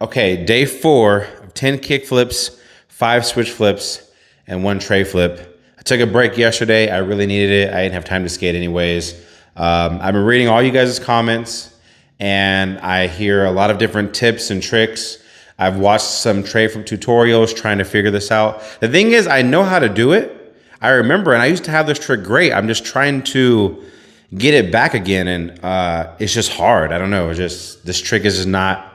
Okay, day 4 of 10 kick flips, 5 switch flips, and 1 tray flip. I took a break yesterday. I really needed it. I didn't have time to skate anyways. I've been reading all you guys' comments, and I hear a lot of different tips and tricks. I've watched some tray flip tutorials trying to figure this out. The thing is, I know how to do it. I remember, and I used to have this trick great. I'm just trying to get it back again, and it's just hard. I don't know. It's just, this trick is just not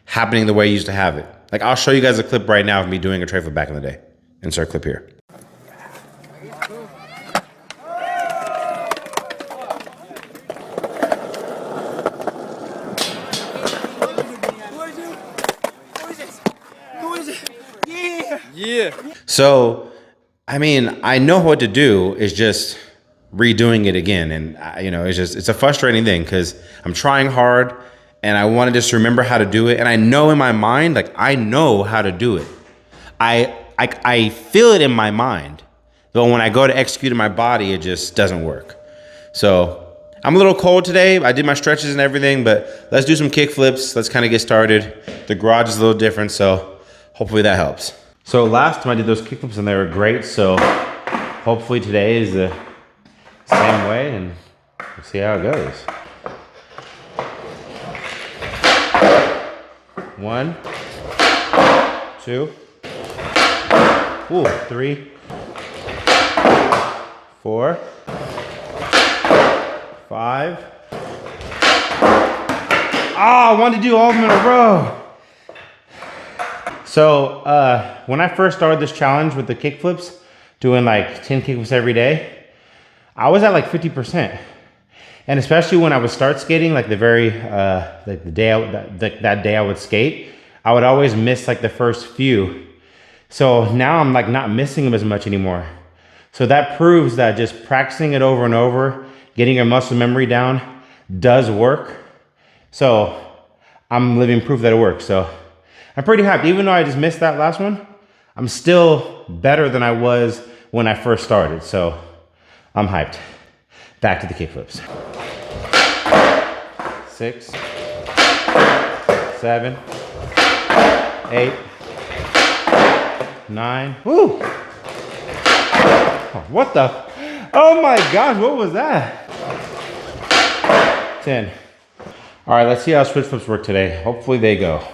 happening the way you used to have it. Like, I'll show you guys a clip right now of me doing a tray flip back in the day. Insert clip here. Yeah. So, I mean, I know what to do. It's just redoing it again. And, you know, it's a frustrating thing because I'm trying hard and I want to just remember how to do it. And I know in my mind, like, I know how to do it. I feel it in my mind. But when I go to execute in my body, it just doesn't work. So I'm a little cold today. I did my stretches and everything, but let's do some kick flips. Let's kind of get started. The garage is a little different, so hopefully that helps. So last time I did those kick flips and they were great. So hopefully today is the same way and we'll see how it goes. 1, 2, 3, 4, 5. I wanted to do all of them in a row. So when I first started this challenge with the kick flips, doing like 10 kick flips every day, I was at like 50%. And especially when I would start skating, like the very, like the day, that day I would skate, I would always miss like the first few. So now I'm like not missing them as much anymore. So that proves that just practicing it over and over, getting your muscle memory down does work. So I'm living proof that it works. So I'm pretty happy. Even though I just missed that last one, I'm still better than I was when I first started. So I'm hyped. Back to the kick flips. 6, 7, 8, 9. Woo! Oh, what the? Oh my gosh, what was that? 10. All right, let's see how switch flips work today. Hopefully they go.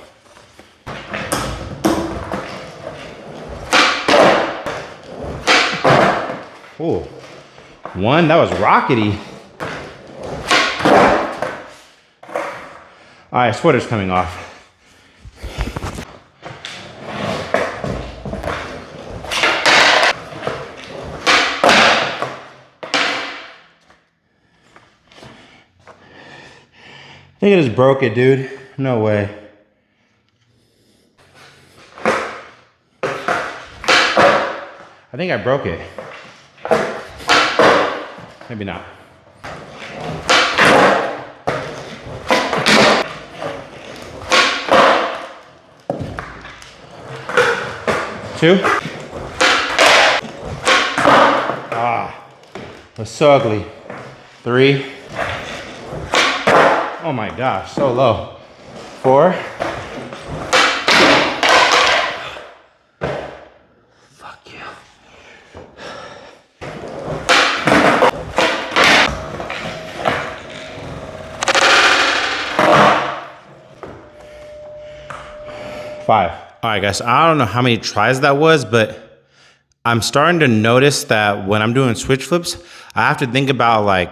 Ooh. 1, that was rockety. All right, sweater's coming off. I think I just broke it, dude. No way. I think I broke it. Maybe not. Two. That's so ugly. 3. Oh my gosh, so low. 4. Fuck you. 5. All right, guys, I don't know how many tries that was, but I'm starting to notice that when I'm doing switch flips, I have to think about like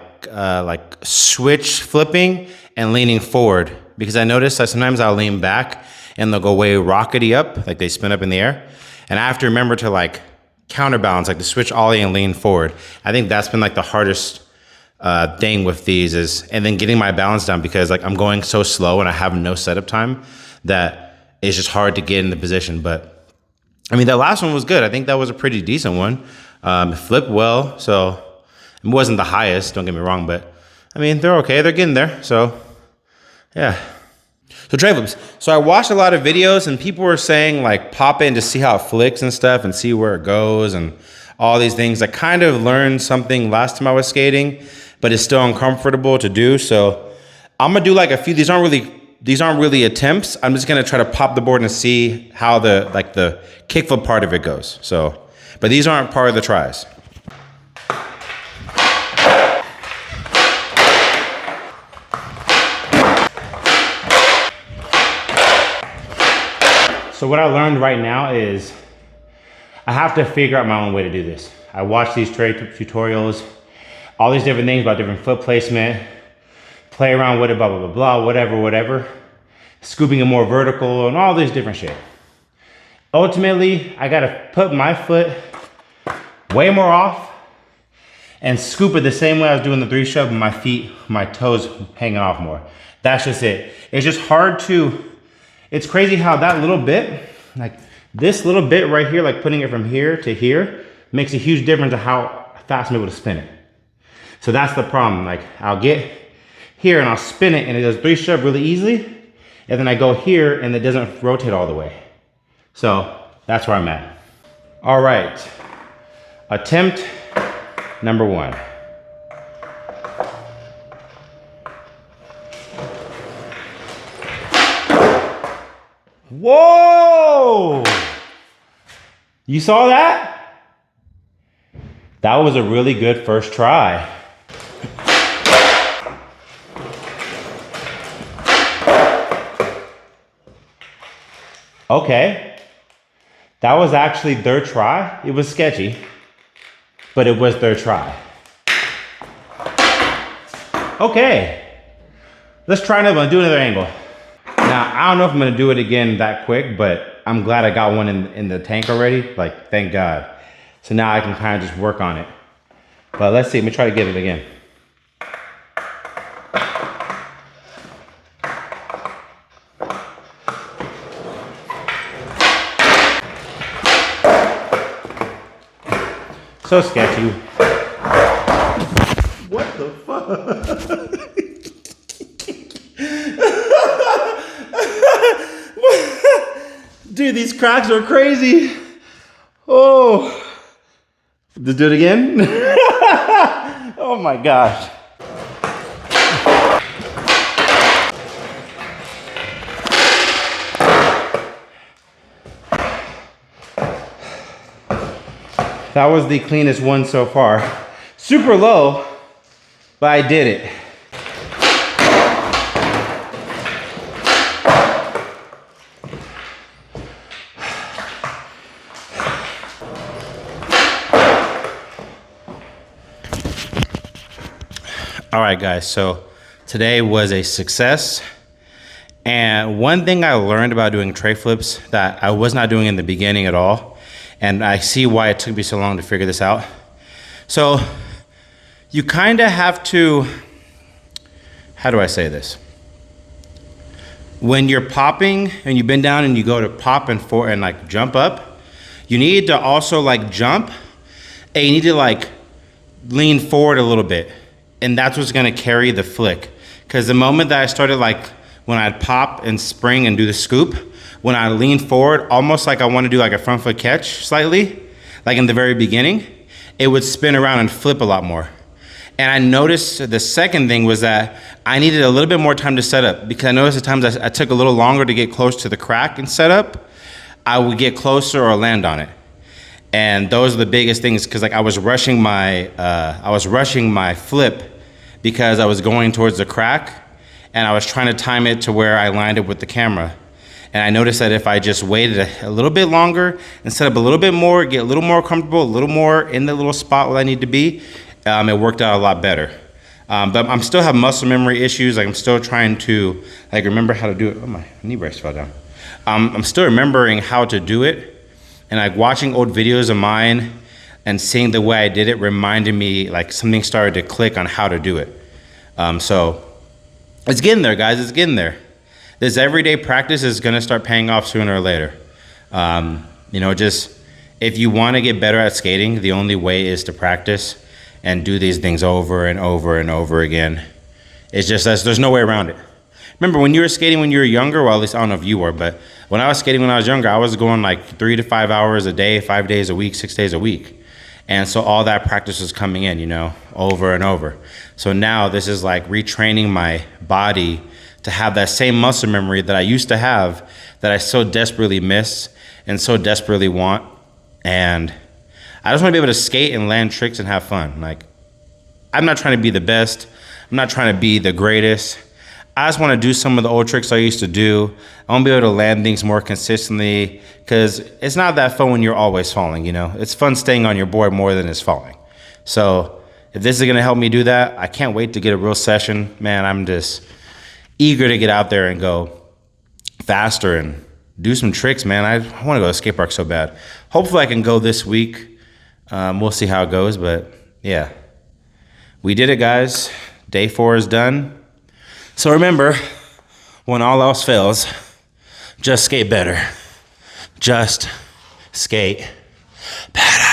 switch flipping and leaning forward, because I notice that sometimes I'll lean back and they'll go way rockety up, like they spin up in the air. And I have to remember to like counterbalance, like to switch ollie and lean forward. I think that's been like the hardest thing with these and then getting my balance down, because like I'm going so slow and I have no setup time that it's just hard to get in the position. But I mean, that last one was good. I think that was a pretty decent one. It flipped well, so it wasn't the highest, don't get me wrong, but I mean, they're okay. They're getting there, so yeah. So tray flips. So I watched a lot of videos and people were saying like pop in to see how it flicks and stuff and see where it goes and all these things. I kind of learned something last time I was skating, but it's still uncomfortable to do. So I'm gonna do like a few. These aren't really these aren't really attempts. I'm just gonna try to pop the board and see how the kickflip part of it goes. So, but these aren't part of the tries. So what I learned right now is I have to figure out my own way to do this. I watch these tutorials, all these different things about different foot placement, play around with it, blah, blah, blah, blah, whatever. Scooping it more vertical and all this different shit. Ultimately, I gotta put my foot way more off and scoop it the same way I was doing the 3 shove, with my feet, my toes hanging off more. That's just it. It's just hard to, it's crazy how that little bit, like this little bit right here, like putting it from here to here, makes a huge difference of how fast I'm able to spin it. So that's the problem. Like I'll get here and I'll spin it and it does 3 shove really easily. And then I go here and it doesn't rotate all the way. So that's where I'm at. All right, attempt number 1. Whoa! You saw that? That was a really good first try. Okay, that was actually their try. It was sketchy, but it was their try. Okay, let's try another one, do another angle. Now, I don't know if I'm gonna do it again that quick, but I'm glad I got one in the tank already, like, thank God. So now I can kind of just work on it. But let's see, let me try to get it again. So sketchy. What the fuck? Dude, these cracks are crazy. Oh. Let's do it again. Oh my gosh. That was the cleanest one so far. Super low, but I did it. All right, guys, so today was a success. And one thing I learned about doing Treflips that I was not doing in the beginning at all, and I see why it took me so long to figure this out. So you kind of have to, how do I say this? When you're popping and you bend down and you go to pop and forward and like jump up, you need to also like jump and you need to like lean forward a little bit. And that's what's gonna carry the flick. Because the moment that I started like, when I'd pop and spring and do the scoop, when I lean forward, almost like I want to do like a front foot catch slightly, like in the very beginning, it would spin around and flip a lot more. And I noticed the second thing was that I needed a little bit more time to set up, because I noticed at times I took a little longer to get close to the crack and set up. I would get closer or land on it. And those are the biggest things, because like I was rushing my flip because I was going towards the crack and I was trying to time it to where I lined up with the camera. And I noticed that if I just waited a little bit longer and set up a little bit more, get a little more comfortable, a little more in the little spot where I need to be, it worked out a lot better. But I'm still have muscle memory issues. Like I'm still trying to like remember how to do it. Oh, my knee brace fell down. I'm still remembering how to do it. And like watching old videos of mine and seeing the way I did it reminded me like something started to click on how to do it. So it's getting there, guys, it's getting there. This everyday practice is gonna start paying off sooner or later. You know, just if you wanna get better at skating, the only way is to practice and do these things over and over and over again. It's just, there's no way around it. Remember when you were skating when you were younger, well, at least I don't know if you were, but when I was skating when I was younger, I was going like 3 to 5 hours a day, 5 days a week, 6 days a week. And so all that practice was coming in, you know, over and over. So now this is like retraining my body to have that same muscle memory that I used to have, that I so desperately miss and so desperately want. And I just want to be able to skate and land tricks and have fun. Like, I'm not trying to be the best. I'm not trying to be the greatest. I just want to do some of the old tricks I used to do. I want to be able to land things more consistently, because it's not that fun when you're always falling, you know? It's fun staying on your board more than it's falling. So if this is going to help me do that, I can't wait to get a real session. Man, I'm just eager to get out there and go faster and do some tricks, man. I want to go to skate park so bad. Hopefully I can go this week. We'll see how it goes, but yeah. We did it, guys. Day 4 is done. So remember, when all else fails, just skate better. Just skate better.